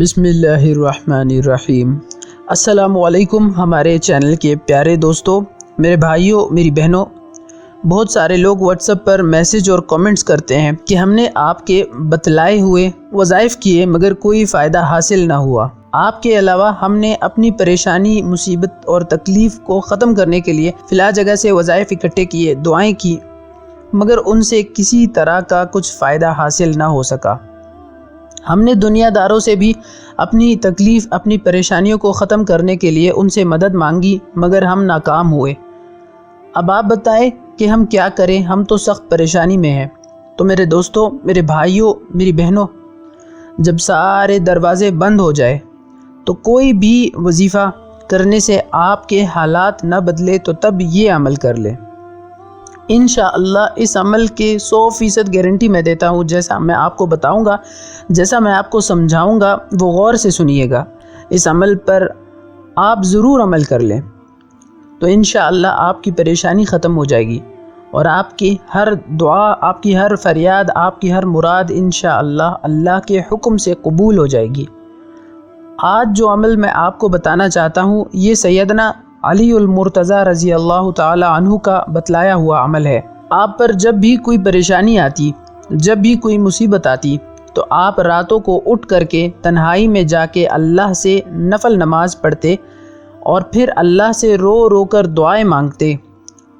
بسم اللہ الرحمن الرحیم۔ السلام علیکم ہمارے چینل کے پیارے دوستوں، میرے بھائیوں، میری بہنوں۔ بہت سارے لوگ واٹس ایپ پر میسج اور کامنٹس کرتے ہیں کہ ہم نے آپ کے بتلائے ہوئے وظائف کیے مگر کوئی فائدہ حاصل نہ ہوا۔ آپ کے علاوہ ہم نے اپنی پریشانی، مصیبت اور تکلیف کو ختم کرنے کے لیے فلاں جگہ سے وظائف اکٹھے کیے، دعائیں کی، مگر ان سے کسی طرح کا کچھ فائدہ حاصل نہ ہو سکا۔ ہم نے دنیا داروں سے بھی اپنی تکلیف، اپنی پریشانیوں کو ختم کرنے کے لیے ان سے مدد مانگی مگر ہم ناکام ہوئے۔ اب آپ بتائیں کہ ہم کیا کریں، ہم تو سخت پریشانی میں ہیں۔ تو میرے دوستوں، میرے بھائیوں، میری بہنوں، جب سارے دروازے بند ہو جائے تو کوئی بھی وظیفہ کرنے سے آپ کے حالات نہ بدلے تو تب یہ عمل کر لیں۔ انشاءاللہ اس عمل کے 100% گارنٹی میں دیتا ہوں۔ جیسا میں آپ کو بتاؤں گا، جیسا میں آپ کو سمجھاؤں گا، وہ غور سے سنیے گا۔ اس عمل پر آپ ضرور عمل کر لیں تو انشاءاللہ آپ کی پریشانی ختم ہو جائے گی اور آپ کی ہر دعا، آپ کی ہر فریاد، آپ کی ہر مراد انشاءاللہ اللہ کے حکم سے قبول ہو جائے گی۔ آج جو عمل میں آپ کو بتانا چاہتا ہوں یہ سیدنا علی المرتضی رضی اللہ تعالی عنہ کا بتلایا ہوا عمل ہے۔ آپ پر جب بھی کوئی پریشانی آتی، جب بھی کوئی مصیبت آتی تو آپ راتوں کو اٹھ کر کے تنہائی میں جا کے اللہ سے نفل نماز پڑھتے اور پھر اللہ سے رو رو کر دعائیں مانگتے۔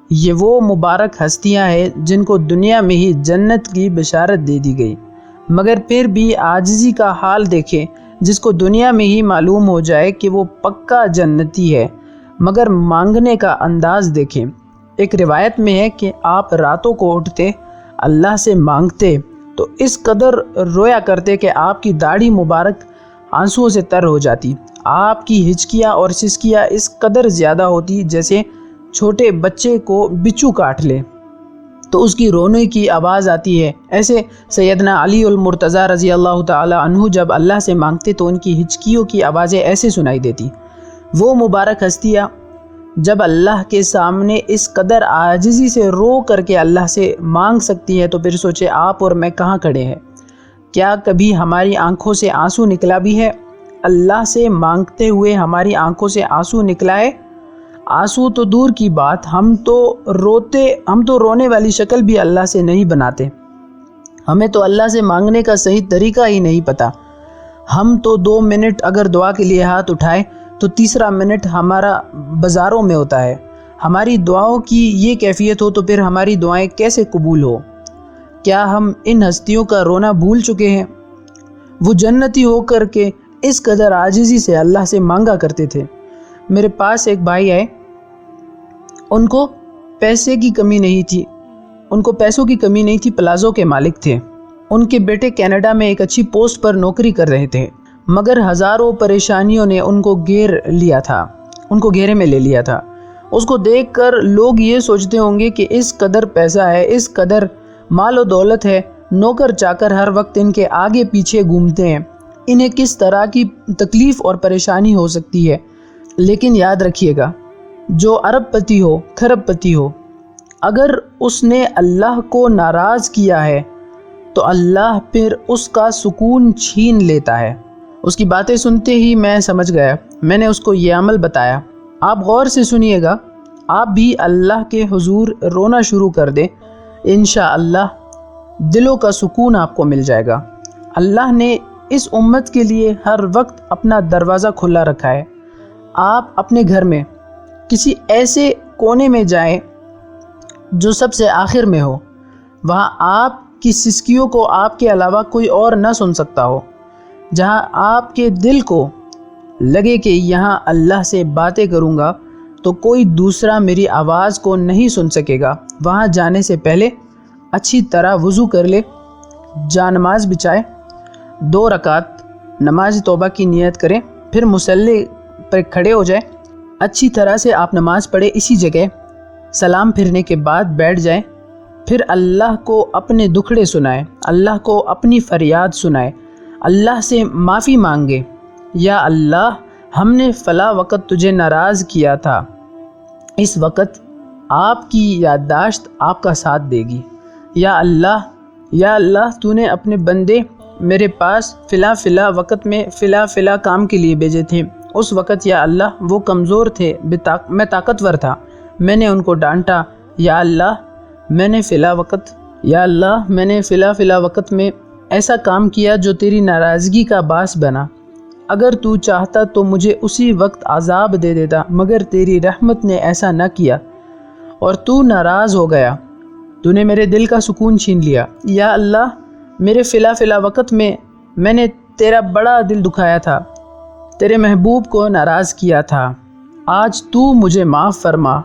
یہ وہ مبارک ہستیاں ہیں جن کو دنیا میں ہی جنت کی بشارت دے دی گئی، مگر پھر بھی عاجزی کا حال دیکھیں، جس کو دنیا میں ہی معلوم ہو جائے کہ وہ پکا جنتی ہے، مگر مانگنے کا انداز دیکھیں۔ ایک روایت میں ہے کہ آپ راتوں کو اٹھتے، اللہ سے مانگتے تو اس قدر رویا کرتے کہ آپ کی داڑھی مبارک آنسوؤں سے تر ہو جاتی۔ آپ کی ہچکیاں اور سسکیاں اس قدر زیادہ ہوتی جیسے چھوٹے بچے کو بچھو کاٹ لے تو اس کی رونے کی آواز آتی ہے۔ ایسے سیدنا علی المرتضی رضی اللہ تعالی عنہ جب اللہ سے مانگتے تو ان کی ہچکیوں کی آوازیں ایسے سنائی دیتی۔ وہ مبارک ہستیاں جب اللہ کے سامنے اس قدر عاجزی سے رو کر کے اللہ سے مانگ سکتی ہے تو پھر سوچے آپ اور میں کہاں کھڑے ہیں۔ کیا کبھی ہماری آنکھوں سے آنسو نکلا بھی ہے؟ اللہ سے مانگتے ہوئے ہماری آنکھوں سے آنسو نکلا ہے؟ آنسو تو دور کی بات، ہم تو رونے والی شکل بھی اللہ سے نہیں بناتے۔ ہمیں تو اللہ سے مانگنے کا صحیح طریقہ ہی نہیں پتہ۔ ہم تو 2 منٹ اگر دعا کے لیے ہاتھ اٹھائے تو تیسرا منٹ ہمارا بازاروں میں ہوتا ہے۔ ہماری دعاؤں کی یہ کیفیت ہو تو پھر ہماری دعائیں کیسے قبول ہو؟ کیا ہم ان ہستیوں کا رونا بھول چکے ہیں؟ وہ جنتی ہو کر کے اس قدر عاجزی سے اللہ سے مانگا کرتے تھے۔ میرے پاس ایک بھائی آئے، ان کو پیسے کی کمی نہیں تھی، ان کو پیسوں کی کمی نہیں تھی، پلازوں کے مالک تھے۔ ان کے بیٹے کینیڈا میں ایک اچھی پوسٹ پر نوکری کر رہے تھے، مگر ہزاروں پریشانیوں نے ان کو گھیرے میں لے لیا تھا۔ اس کو دیکھ کر لوگ یہ سوچتے ہوں گے کہ اس قدر پیسہ ہے، اس قدر مال و دولت ہے، نوکر چاکر ہر وقت ان کے آگے پیچھے گھومتے ہیں، انہیں کس طرح کی تکلیف اور پریشانی ہو سکتی ہے۔ لیکن یاد رکھیے گا، جو ارب پتی ہو، کھرب پتی ہو، اگر اس نے اللہ کو ناراض کیا ہے تو اللہ پھر اس کا سکون چھین لیتا ہے۔ اس کی باتیں سنتے ہی میں سمجھ گیا، میں نے اس کو یہ عمل بتایا۔ آپ غور سے سنیے گا، آپ بھی اللہ کے حضور رونا شروع کر دیں، انشاءاللہ دلوں کا سکون آپ کو مل جائے گا۔ اللہ نے اس امت کے لیے ہر وقت اپنا دروازہ کھلا رکھا ہے۔ آپ اپنے گھر میں کسی ایسے کونے میں جائیں جو سب سے آخر میں ہو، وہاں آپ کی سسکیوں کو آپ کے علاوہ کوئی اور نہ سن سکتا ہو، جہاں آپ کے دل کو لگے کہ یہاں اللہ سے باتیں کروں گا تو کوئی دوسرا میری آواز کو نہیں سن سکے گا۔ وہاں جانے سے پہلے اچھی طرح وضو کر لے، جا نماز بچھائے، 2 رکعت نماز توبہ کی نیت کریں، پھر مصلی پر کھڑے ہو جائیں، اچھی طرح سے آپ نماز پڑھیں، اسی جگہ سلام پھرنے کے بعد بیٹھ جائیں، پھر اللہ کو اپنے دکھڑے سنائیں، اللہ کو اپنی فریاد سنائیں، اللہ سے معافی مانگے۔ یا اللہ، ہم نے فلاں وقت تجھے ناراض کیا تھا، اس وقت آپ کی یادداشت آپ کا ساتھ دے گی۔ یا اللہ تو نے اپنے بندے میرے پاس فلاں وقت میں فلاں کام کے لیے بھیجے تھے، اس وقت یا اللہ وہ کمزور تھے، میں طاقتور تھا، میں نے ان کو ڈانٹا، یا اللہ میں نے فلاں وقت میں ایسا کام کیا جو تیری ناراضگی کا باعث بنا، اگر تو چاہتا تو مجھے اسی وقت عذاب دے دیتا، مگر تیری رحمت نے ایسا نہ کیا اور تو ناراض ہو گیا، تو نے میرے دل کا سکون چھین لیا، یا اللہ میرے فلاں وقت میں نے تیرا بڑا دل دکھایا تھا، تیرے محبوب کو ناراض کیا تھا، آج تو مجھے معاف فرما۔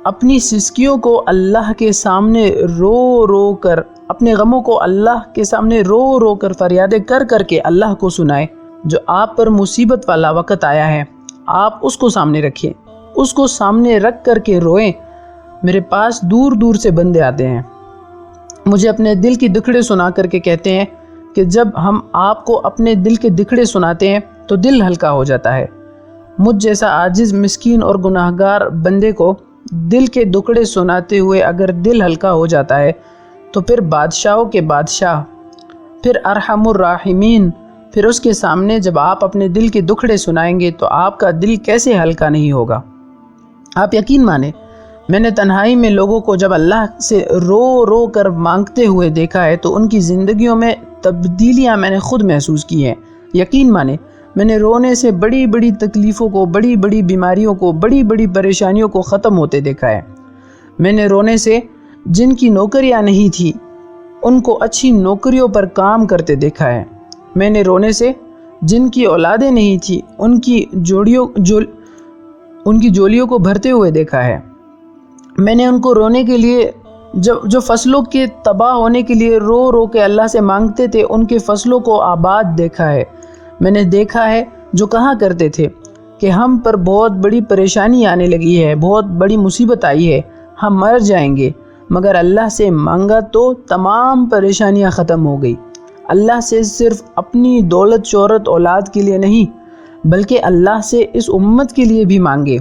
اپنی سسکیوں کو اللہ کے سامنے رو رو کر، اپنے غموں کو اللہ کے سامنے رو رو کر فریادیں کر کے اللہ کو سنائے۔ جو آپ پر مصیبت والا وقت آیا ہے، آپ اس کو سامنے رکھیں، اس کو سامنے رکھ کر کے روئیں۔ میرے پاس دور دور سے بندے آتے ہیں، مجھے اپنے دل کی دکھڑے سنا کر کے کہتے ہیں کہ جب ہم آپ کو اپنے دل کے دکھڑے سناتے ہیں تو دل ہلکا ہو جاتا ہے۔ مجھ جیسا عاجز، مسکین اور گناہگار بندے کو دل کے دکھڑے سناتے ہوئے اگر دل ہلکا ہو جاتا ہے تو پھر بادشاہوں کے بادشاہ، پھر ارحم الراحمین، پھر اس کے سامنے جب آپ اپنے دل کے دکھڑے سنائیں گے تو آپ کا دل کیسے ہلکا نہیں ہوگا۔ آپ یقین مانیں، میں نے تنہائی میں لوگوں کو جب اللہ سے رو رو کر مانگتے ہوئے دیکھا ہے تو ان کی زندگیوں میں تبدیلیاں میں نے خود محسوس کی ہیں۔ یقین مانیں، میں نے رونے سے بڑی بڑی تکلیفوں کو، بڑی بڑی بیماریوں کو، بڑی بڑی پریشانیوں کو ختم ہوتے دیکھا ہے۔ میں نے رونے سے جن کی نوکریاں نہیں تھی ان کو اچھی نوکریوں پر کام کرتے دیکھا ہے۔ میں نے رونے سے جن کی اولادیں نہیں تھی ان کی جولیوں کو بھرتے ہوئے دیکھا ہے۔ میں نے ان کو رونے کے لیے جو فصلوں کے تباہ ہونے کے لیے رو رو کے اللہ سے مانگتے تھے، ان کے فصلوں کو آباد دیکھا ہے۔ میں نے دیکھا ہے جو کہا کرتے تھے کہ ہم پر بہت بڑی پریشانی آنے لگی ہے، بہت بڑی مصیبت آئی ہے، ہم مر جائیں گے، مگر اللہ سے مانگا تو تمام پریشانیاں ختم ہو گئی۔ اللہ سے صرف اپنی دولت، شہرت، اولاد کے لیے نہیں بلکہ اللہ سے اس امت کے لیے بھی مانگے۔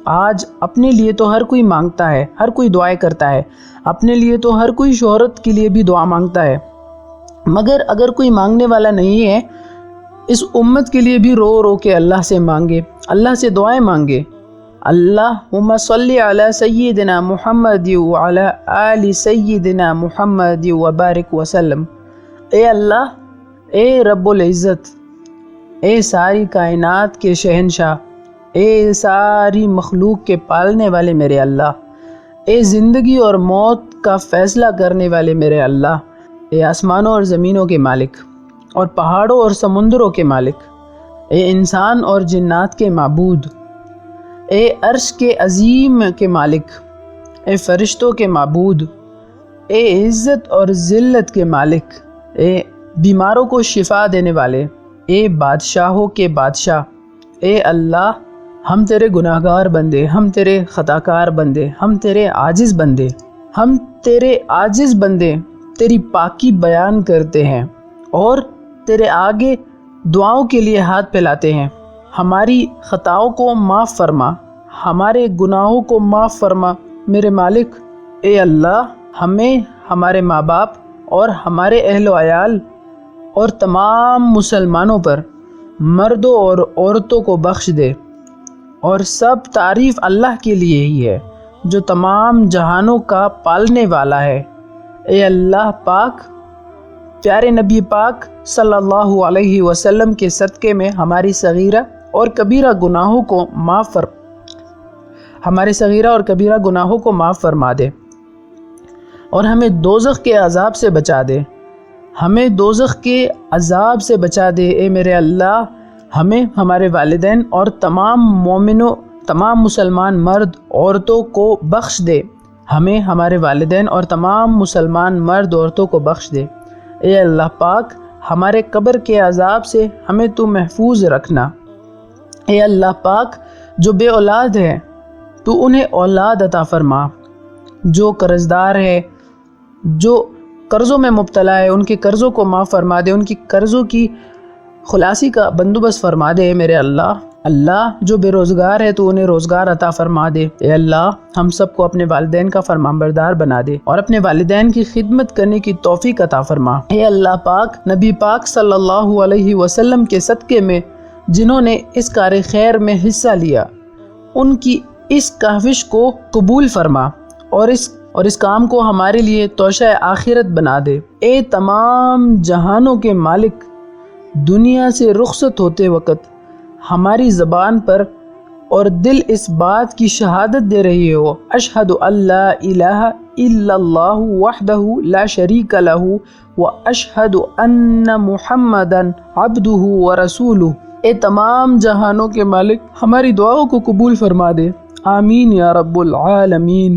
آج اپنے لیے تو ہر کوئی مانگتا ہے، ہر کوئی دعائیں کرتا ہے، اپنے لیے تو ہر کوئی شہرت کے لیے بھی دعا مانگتا ہے، مگر اگر کوئی مانگنے والا نہیں ہے، اس امت کے لیے بھی رو رو کے اللہ سے مانگے، اللہ سے دعائیں مانگے۔ اللہم صلی علی سیدنا محمد وعلی آل سیدنا محمد وبارک وسلم۔ اے اللہ، اے رب العزت، اے ساری کائنات کے شہنشاہ، اے ساری مخلوق کے پالنے والے میرے اللہ، اے زندگی اور موت کا فیصلہ کرنے والے میرے اللہ، اے آسمانوں اور زمینوں کے مالک اور پہاڑوں اور سمندروں کے مالک، اے انسان اور جنات کے معبود، اے عرش کے عظیم کے مالک، اے فرشتوں کے معبود، اے عزت اور ذلت کے مالک، اے بیماروں کو شفا دینے والے، اے بادشاہوں کے بادشاہ، اے اللہ، ہم تیرے گناہگار بندے، ہم تیرے خطاکار بندے، ہم تیرے عاجز بندے تیری پاکی بیان کرتے ہیں اور تیرے آگے دعاؤں کے لیے ہاتھ پھیلاتے ہیں۔ ہماری خطاؤں کو معاف فرما، ہمارے گناہوں کو معاف فرما میرے مالک۔ اے اللہ، ہمیں، ہمارے ماں باپ اور ہمارے اہل و عیال اور تمام مسلمانوں پر، مردوں اور عورتوں کو بخش دے، اور سب تعریف اللہ کے لیے ہی ہے جو تمام جہانوں کا پالنے والا ہے۔ اے اللہ پاک، پیارے نبی پاک صلی اللہ علیہ وسلم کے صدقے میں ہماری صغیرہ اور کبیرہ گناہوں کو معاف فرما دے اور ہمیں دوزخ کے عذاب سے بچا دے، ہمیں دوزخ کے عذاب سے بچا دے۔ اے میرے اللہ، ہمیں، ہمارے والدین اور تمام مسلمان مرد عورتوں کو بخش دے، ہمیں، ہمارے والدین اور تمام مسلمان مرد عورتوں کو بخش دے۔ اے اللہ پاک، ہمارے قبر کے عذاب سے ہمیں تو محفوظ رکھنا۔ اے اللہ پاک، جو بے اولاد ہے تو انہیں اولاد عطا فرما، جو قرضدار ہے، جو قرضوں میں مبتلا ہے، ان کے قرضوں کو معاف فرما دے، ان کی قرضوں کی خلاصی کا بندوبست فرما دے۔ میرے اللہ، اللہ جو بے روزگار ہے تو انہیں روزگار عطا فرما دے۔ اے اللہ ہم سب کو اپنے والدین کا فرمانبردار بنا دے اور اپنے والدین کی خدمت کرنے کی توفیق عطا فرما۔ اے اللہ پاک، نبی پاک صلی اللہ علیہ وسلم کے صدقے میں جنہوں نے اس کار خیر میں حصہ لیا، ان کی اس کاوش کو قبول فرما اور اس کام کو ہمارے لیے توشہ آخرت بنا دے۔ اے تمام جہانوں کے مالک، دنیا سے رخصت ہوتے وقت ہماری زبان پر اور دل اس بات کی شہادت دے رہی ہو، اشہد ان لا الہ الا اللہ وحدہ لا شریک لہ واشہد ان محمدا عبدہ ورسولہ۔ اے تمام جہانوں کے مالک، ہماری دعاؤں کو قبول فرما دے، آمین یا رب العالمین۔